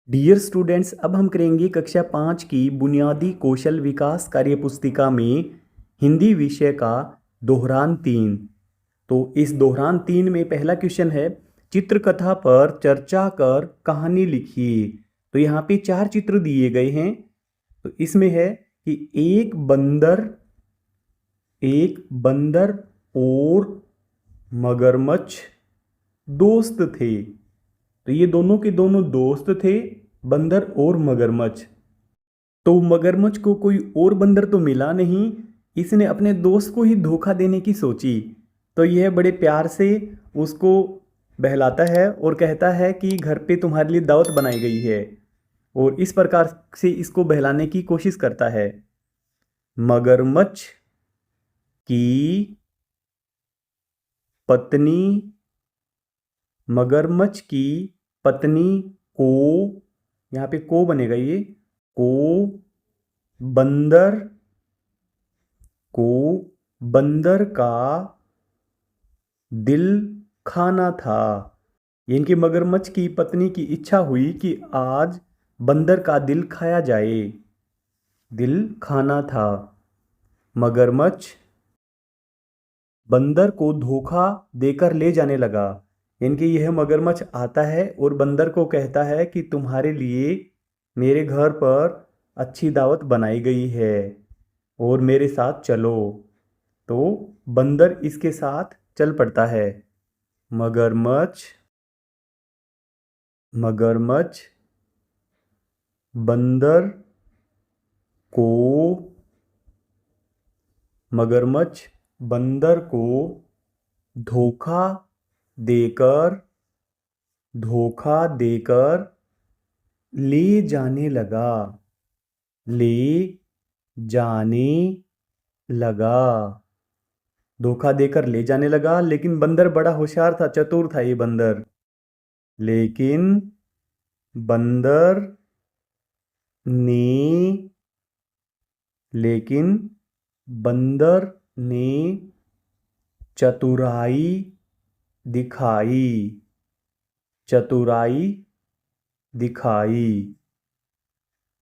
Dear students, अब हम करेंगे कक्षा 5 की बुनियादी कौशल विकास कार्यपुस्तिका में हिंदी विषय का दोहरान 3। तो इस दोहरान 3 में पहला क्वेश्चन है, चित्रकथा पर चर्चा कर कहानी लिखिए। तो यहाँ पे 4 चित्र दिए गए हैं। तो इसमें है कि एक बंदर और मगरमच्छ दोस्त थे। तो ये दोनों के दोनों दोस्त थे, बंदर और मगरमच्छ। तो मगरमच्छ को कोई और बंदर तो मिला नहीं, इसने अपने दोस्त को ही धोखा देने की सोची। तो यह बड़े प्यार से उसको बहलाता है और कहता है कि घर पे तुम्हारे लिए दावत बनाई गई है, और इस प्रकार से इसको बहलाने की कोशिश करता है। मगरमच्छ की पत्नी मगरमच्छ की पत्नी को, यहाँ पे को बनेगा, ये को बंदर को बंदर का दिल खाना था। यानी कि मगरमच्छ की पत्नी की इच्छा हुई कि आज बंदर का दिल खाया जाए। दिल खाना था। मगरमच्छ बंदर को धोखा देकर ले जाने लगा। यानी कि यह मगरमच्छ आता है और बंदर को कहता है कि तुम्हारे लिए मेरे घर पर अच्छी दावत बनाई गई है और मेरे साथ चलो। तो बंदर इसके साथ चल पड़ता है। मगरमच्छ मगरमच्छ बंदर को मगरमच्छ बंदर को धोखा देकर ले जाने लगा। ले जाने लगा धोखा देकर ले जाने लगा। लेकिन बंदर बड़ा होशियार था, चतुर था ये बंदर। लेकिन बंदर ने लेकिन बंदर ने चतुराई दिखाई चतुराई दिखाई।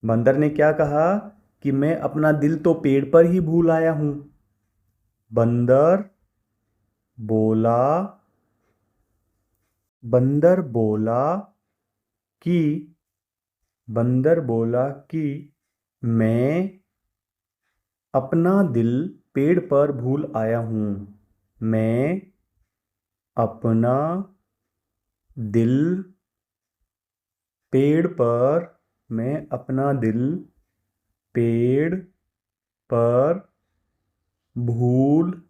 बंदर ने क्या कहा कि मैं अपना दिल तो पेड़ पर ही भूल आया हूं। बंदर बोला बंदर बोला कि बंदर बोला कि मैं अपना दिल पेड़ पर भूल आया हूं। मैं अपना दिल पेड़ पर मैं अपना दिल पेड़ पर भूल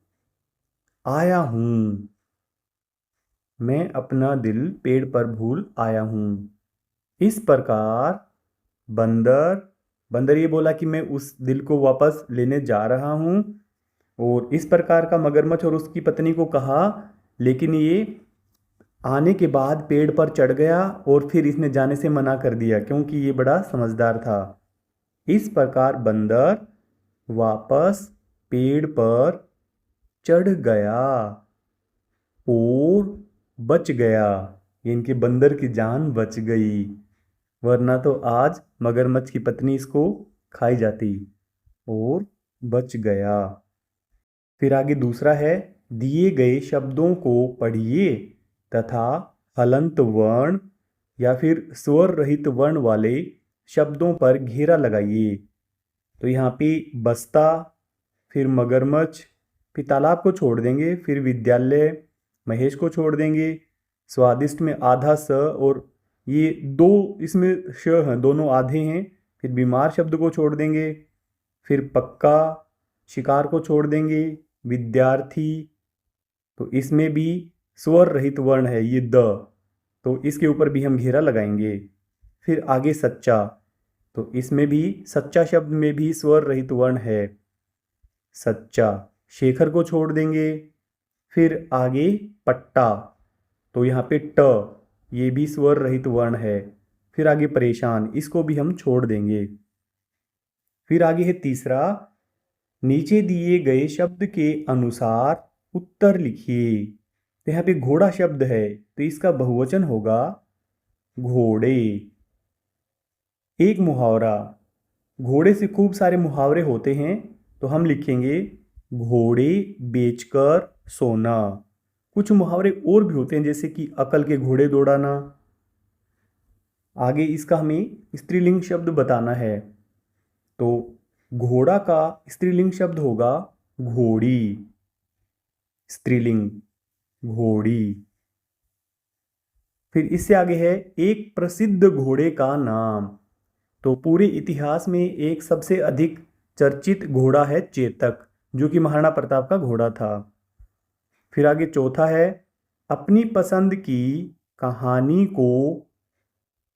आया हूं। मैं अपना दिल पेड़ पर भूल आया हूं। इस प्रकार बंदर बंदर ये बोला कि मैं उस दिल को वापस लेने जा रहा हूं, और इस प्रकार का मगरमच्छ और उसकी पत्नी को कहा। लेकिन ये आने के बाद पेड़ पर चढ़ गया और फिर इसने जाने से मना कर दिया, क्योंकि ये बड़ा समझदार था। इस प्रकार बंदर वापस पेड़ पर चढ़ गया और बच गया। इनके बंदर की जान बच गई, वरना तो आज मगरमच्छ की पत्नी इसको खाई जाती। और बच गया। फिर आगे दूसरा है, दिए गए शब्दों को पढ़िए तथा हलंत वर्ण या फिर स्वर रहित वर्ण वाले शब्दों पर घेरा लगाइए। तो यहाँ पे बस्ता, फिर मगरमच्छ, फिर तालाब को छोड़ देंगे, फिर विद्यालय, महेश को छोड़ देंगे, स्वादिष्ट में आधा स, और ये दो इसमें श हैं, दोनों आधे हैं। फिर बीमार शब्द को छोड़ देंगे, फिर पक्का, शिकार को छोड़ देंगे, विद्यार्थी, तो इसमें भी स्वर रहित वर्ण है ये द, तो इसके ऊपर भी हम घेरा लगाएंगे। फिर आगे सच्चा, तो इसमें भी सच्चा शब्द में भी स्वर रहित वर्ण है, सच्चा। शेखर को छोड़ देंगे। फिर आगे पट्टा, तो यहाँ पे ट, ये भी स्वर रहित वर्ण है। फिर आगे परेशान, इसको भी हम छोड़ देंगे। फिर आगे है तीसरा, नीचे दिए गए शब्द के अनुसार उत्तर लिखिए। तो यहाँ पे घोड़ा शब्द है, तो इसका बहुवचन होगा घोड़े। एक मुहावरा। घोड़े से खूब सारे मुहावरे होते हैं, तो हम लिखेंगे घोड़े बेचकर सोना। कुछ मुहावरे और भी होते हैं, जैसे कि अकल के घोड़े दौड़ाना। आगे इसका हमें स्त्रीलिंग शब्द बताना है, तो घोड़ा का स्त्रीलिंग शब्द होगा घोड़ी। स्त्रीलिंग घोड़ी। फिर इससे आगे है एक प्रसिद्ध घोड़े का नाम। तो पूरे इतिहास में एक सबसे अधिक चर्चित घोड़ा है चेतक, जो कि महाराणा प्रताप का घोड़ा था। फिर आगे चौथा है अपनी पसंद की कहानी को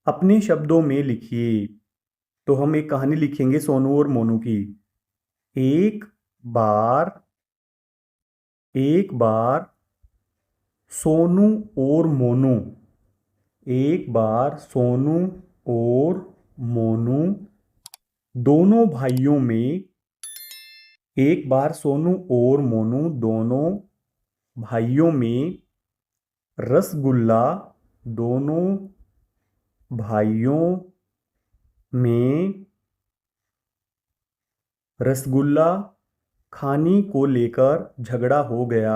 अपने शब्दों में लिखिए। तो हम एक कहानी लिखेंगे सोनू और मोनू की। एक बार एक बार सोनू और मोनू। एक बार सोनू और मोनू दोनों भाइयों में एक बार सोनू और मोनू दोनों भाइयों में रसगुल्ला दोनों भाइयों में रसगुल्ला खाने को लेकर झगड़ा हो गया।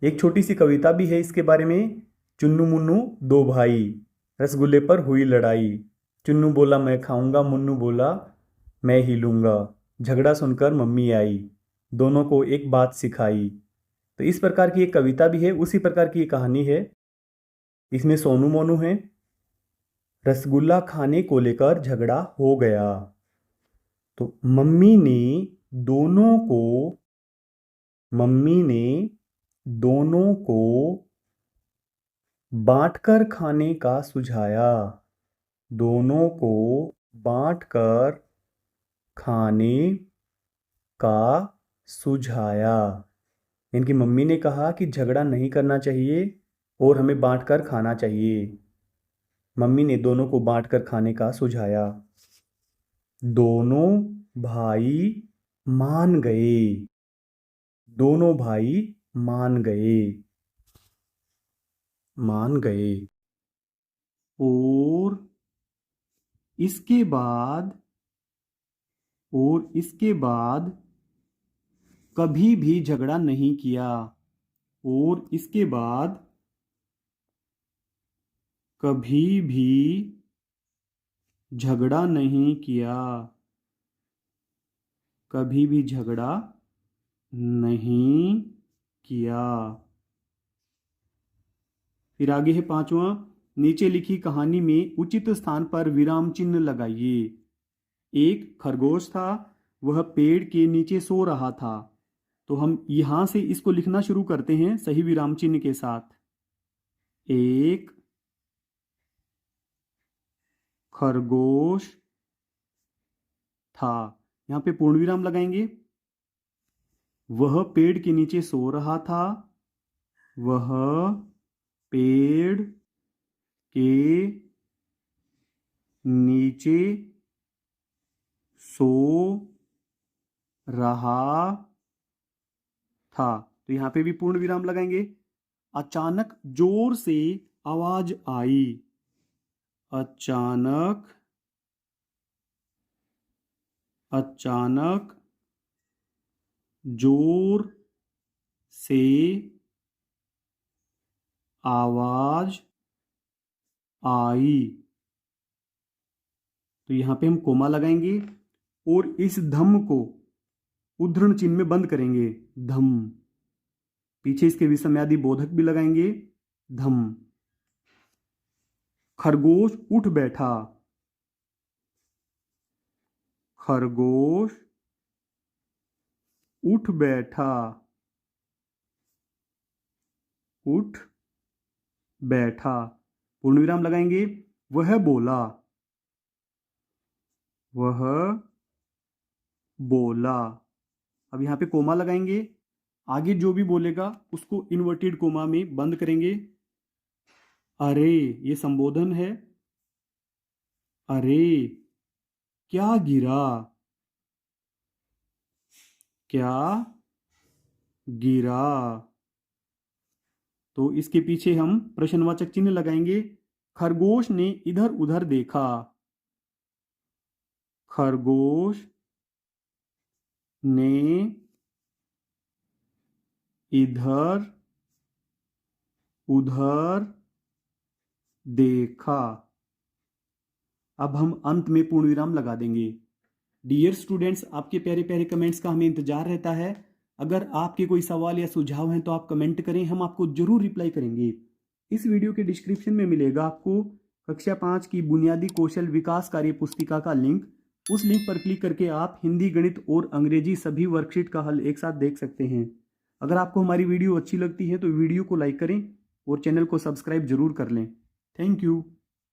एक छोटी सी कविता भी है इसके बारे में। चुन्नू मुन्नू दो भाई, रसगुल्ले पर हुई लड़ाई। चुन्नू बोला मैं खाऊंगा, मुन्नू बोला मैं ही लूंगा। झगड़ा सुनकर मम्मी आई, दोनों को एक बात सिखाई। तो इस प्रकार की एक कविता भी है, उसी प्रकार की एक कहानी है। इसमें सोनू मोनू है, रसगुल्ला खाने को लेकर झगड़ा हो गया। तो दोनों को मम्मी ने दोनों को बांटकर खाने का सुझाया। दोनों को बांटकर खाने का सुझाया। इनकी मम्मी ने कहा कि झगड़ा नहीं करना चाहिए और हमें बांटकर खाना चाहिए। मम्मी ने दोनों को बांटकर खाने का सुझाया। दोनों भाई मान गए। दोनों भाई मान गए। मान गए। और इसके बाद इसके बाद कभी भी झगड़ा नहीं किया। और इसके बाद कभी भी झगड़ा नहीं किया। कभी भी झगड़ा नहीं किया। फिर आगे है पांचवा। नीचे लिखी कहानी में उचित स्थान पर विराम चिन्ह लगाइए। एक खरगोश था, वह पेड़ के नीचे सो रहा था। तो हम यहां से इसको लिखना शुरू करते हैं सही विराम चिन्ह के साथ। एक खरगोश था, यहां पे पूर्ण विराम लगाएंगे। वह पेड़ के नीचे सो रहा था। वह पेड़ के नीचे सो रहा था। तो यहां पे भी पूर्ण विराम लगाएंगे। अचानक जोर से आवाज आई। अचानक अचानक जोर से आवाज आई। तो यहां पे हम कोमा लगाएंगे और इस धम को उद्धरण चिन्ह में बंद करेंगे। धम। पीछे इसके विसर्मयादि बोधक भी लगाएंगे। धम। खरगोश उठ बैठा। खरगोश उठ बैठा। उठ बैठा। पूर्ण विराम लगाएंगे। वह बोला। वह बोला। अब यहां पे कोमा लगाएंगे। आगे जो भी बोलेगा उसको इन्वर्टेड कोमा में बंद करेंगे। अरे ये संबोधन है। अरे क्या गिरा। क्या गिरा। तो इसके पीछे हम प्रश्नवाचक चिन्ह लगाएंगे। खरगोश ने इधर उधर देखा। खरगोश ने इधर उधर देखा। अब हम अंत में पूर्ण विराम लगा देंगे। डियर स्टूडेंट्स, आपके प्यारे प्यारे कमेंट्स का हमें इंतजार रहता है। अगर आपके कोई सवाल या सुझाव हैं तो आप कमेंट करें, हम आपको जरूर रिप्लाई करेंगे। इस वीडियो के डिस्क्रिप्शन में मिलेगा आपको कक्षा 5 की बुनियादी कौशल विकास कार्य पुस्तिका का लिंक। उस लिंक पर क्लिक करके आप हिंदी, गणित और अंग्रेजी सभी वर्कशीट का हल एक साथ देख सकते हैं। अगर आपको हमारी वीडियो अच्छी लगती है तो वीडियो को लाइक करें और चैनल को सब्सक्राइब जरूर कर लें। Thank you.